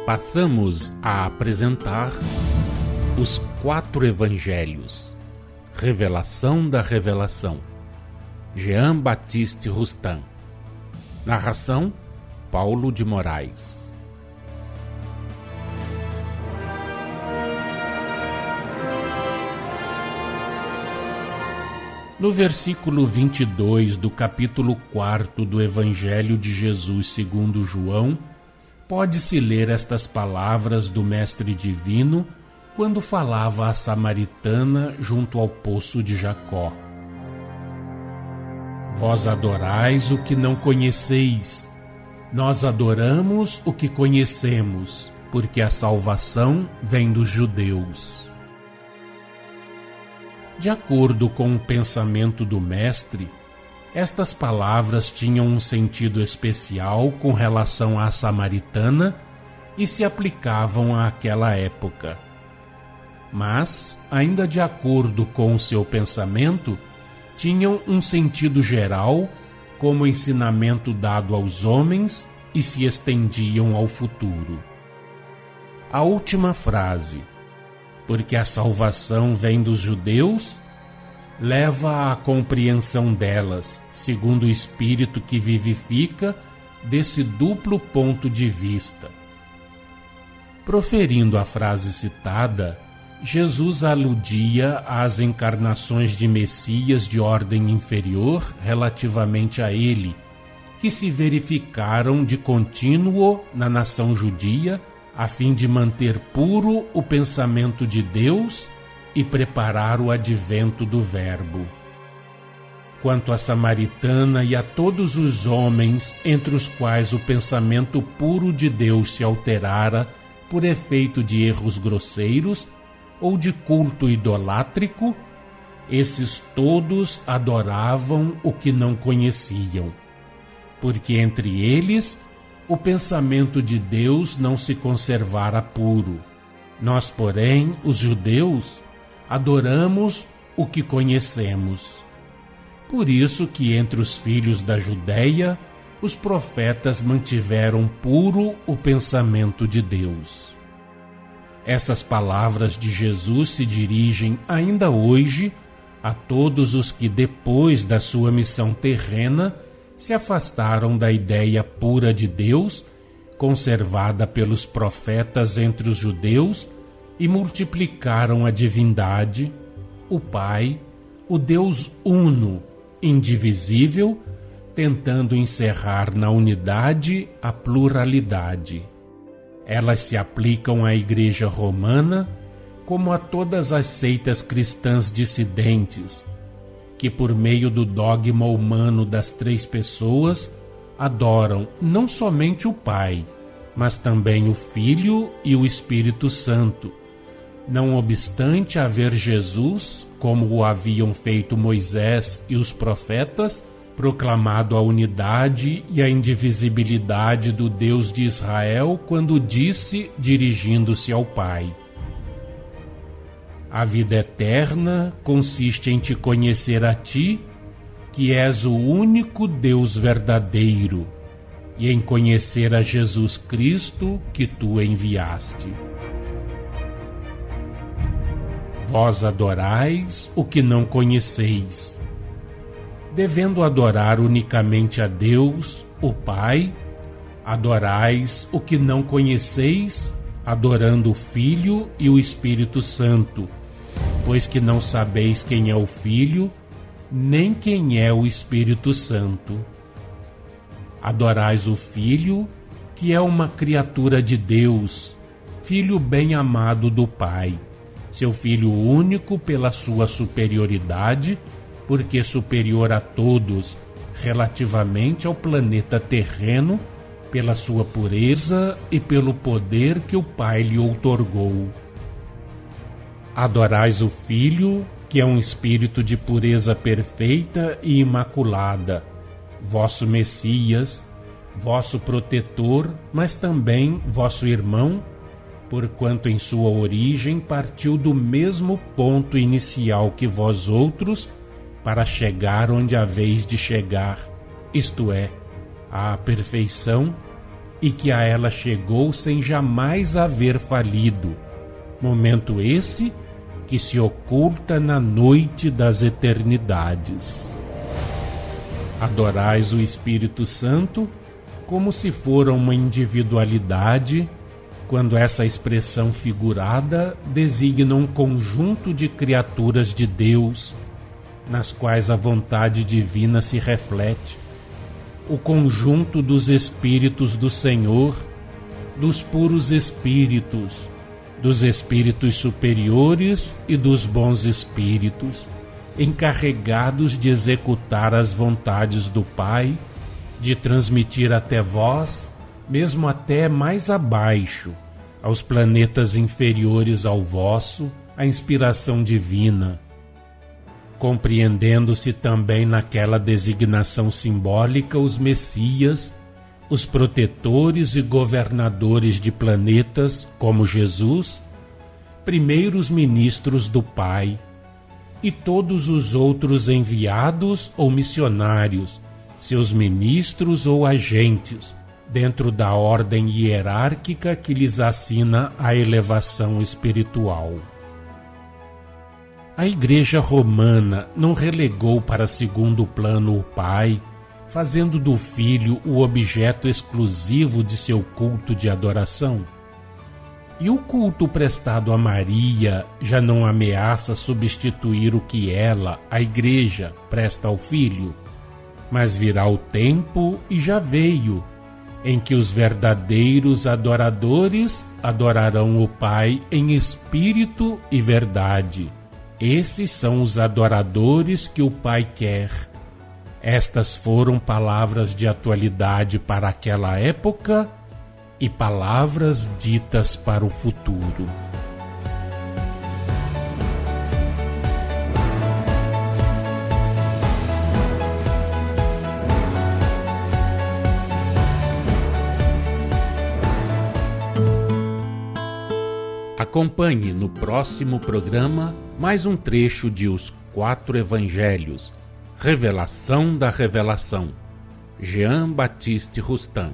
Passamos a apresentar os 4 Evangelhos, Revelação da Revelação, Jean Baptiste Rustin. Narração, Paulo de Moraes. No versículo 22 do capítulo 4 do Evangelho de Jesus segundo João, pode-se ler estas palavras do Mestre Divino quando falava à samaritana junto ao poço de Jacó. Vós adorais o que não conheceis, nós adoramos o que conhecemos, porque a salvação vem dos judeus. De acordo com o pensamento do Mestre, estas palavras tinham um sentido especial com relação à samaritana e se aplicavam àquela época. Mas, ainda de acordo com o seu pensamento, tinham um sentido geral como ensinamento dado aos homens e se estendiam ao futuro. A última frase, porque a salvação vem dos judeus, leva à compreensão delas, segundo o Espírito que vivifica, desse duplo ponto de vista. Proferindo a frase citada, Jesus aludia às encarnações de Messias de ordem inferior relativamente a ele, que se verificaram de contínuo na nação judia, a fim de manter puro o pensamento de Deus e preparar o advento do Verbo. Quanto à samaritana e a todos os homens entre os quais o pensamento puro de Deus se alterara por efeito de erros grosseiros ou de culto idolátrico, esses todos adoravam o que não conheciam, porque entre eles o pensamento de Deus não se conservara puro. Nós, porém, os judeus, adoramos o que conhecemos. Por isso que entre os filhos da Judeia, os profetas mantiveram puro o pensamento de Deus. Essas palavras de Jesus se dirigem ainda hoje a todos os que, depois da sua missão terrena, se afastaram da ideia pura de Deus, conservada pelos profetas entre os judeus, e multiplicaram a divindade, o Pai, o Deus uno, indivisível, tentando encerrar na unidade a pluralidade. Elas se aplicam à Igreja Romana como a todas as seitas cristãs dissidentes, que por meio do dogma humano das 3 pessoas adoram não somente o Pai, mas também o Filho e o Espírito Santo, não obstante haver Jesus, como o haviam feito Moisés e os profetas, proclamado a unidade e a indivisibilidade do Deus de Israel quando disse, dirigindo-se ao Pai: a vida eterna consiste em te conhecer a ti, que és o único Deus verdadeiro, e em conhecer a Jesus Cristo que tu enviaste. Vós adorais o que não conheceis. Devendo adorar unicamente a Deus, o Pai, adorais o que não conheceis, adorando o Filho e o Espírito Santo, pois que não sabeis quem é o Filho, nem quem é o Espírito Santo. Adorais o Filho, que é uma criatura de Deus, Filho bem-amado do Pai, seu Filho único pela sua superioridade, porque superior a todos relativamente ao planeta terreno, pela sua pureza e pelo poder que o Pai lhe outorgou. Adorais o Filho, que é um espírito de pureza perfeita e imaculada, vosso Messias, vosso protetor, mas também vosso irmão, porquanto em sua origem partiu do mesmo ponto inicial que vós outros, para chegar onde haveis de chegar, isto é, à perfeição, e que a ela chegou sem jamais haver falido. Momento esse que se oculta na noite das eternidades. Adorais o Espírito Santo como se fora uma individualidade, quando essa expressão figurada designa um conjunto de criaturas de Deus, nas quais a vontade divina se reflete, o conjunto dos Espíritos do Senhor, dos puros Espíritos, dos Espíritos superiores e dos bons Espíritos, encarregados de executar as vontades do Pai, de transmitir até vós, mesmo até mais abaixo, aos planetas inferiores ao vosso, a inspiração divina, compreendendo-se também naquela designação simbólica os Messias, os protetores e governadores de planetas como Jesus, primeiros ministros do Pai, e todos os outros enviados ou missionários, seus ministros ou agentes, dentro da ordem hierárquica que lhes assina a elevação espiritual. A Igreja Romana não relegou para segundo plano o Pai, fazendo do Filho o objeto exclusivo de seu culto de adoração? E o culto prestado a Maria já não ameaça substituir o que ela, a Igreja, presta ao Filho? Mas virá o tempo, e já veio, em que os verdadeiros adoradores adorarão o Pai em espírito e verdade. Esses são os adoradores que o Pai quer. Estas foram palavras de atualidade para aquela época e palavras ditas para o futuro. Acompanhe no próximo programa mais um trecho de Os 4 Evangelhos, Revelação da Revelação, Jean Baptiste Rustin.